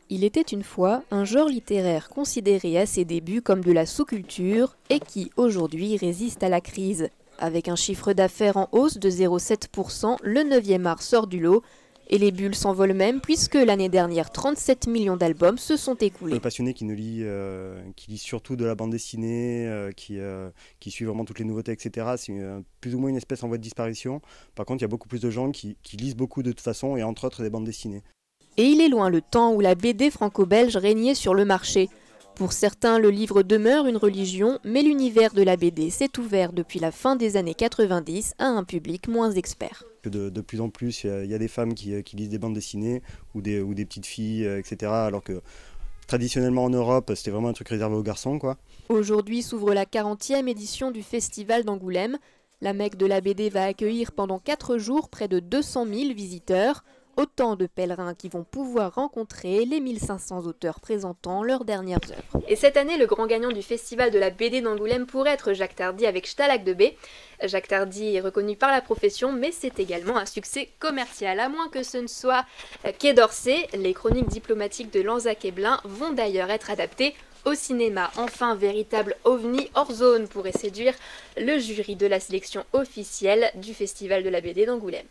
Il était une fois un genre littéraire considéré à ses débuts comme de la sous-culture et qui aujourd'hui résiste à la crise. Avec un chiffre d'affaires en hausse de 0,7%, le 9e art sort du lot et les bulles s'envolent même puisque l'année dernière 37 millions d'albums se sont écoulés. Les passionnés qui lisent surtout de la bande dessinée, qui suivent vraiment toutes les nouveautés, etc. C'est plus ou moins une espèce en voie de disparition. Par contre, il y a beaucoup plus de gens qui lisent beaucoup de toute façon et entre autres des bandes dessinées. Et il est loin le temps où la BD franco-belge régnait sur le marché. Pour certains, le livre demeure une religion, mais l'univers de la BD s'est ouvert depuis la fin des années 90 à un public moins expert. De plus en plus, il y a des femmes qui lisent des bandes dessinées ou des petites filles, etc. Alors que traditionnellement en Europe, c'était vraiment un truc réservé aux garçons, quoi. Aujourd'hui s'ouvre la 40e édition du Festival d'Angoulême. La Mecque de la BD va accueillir pendant 4 jours près de 200 000 visiteurs. Autant de pèlerins qui vont pouvoir rencontrer les 1500 auteurs présentant leurs dernières œuvres. Et cette année, le grand gagnant du Festival de la BD d'Angoulême pourrait être Jacques Tardy avec Stalag de B. Jacques Tardy est reconnu par la profession, mais c'est également un succès commercial. À moins que ce ne soit Quai d'Orsay, les chroniques diplomatiques de Lanzac et Blin vont d'ailleurs être adaptées au cinéma. Enfin, véritable ovni hors zone pourrait séduire le jury de la sélection officielle du Festival de la BD d'Angoulême.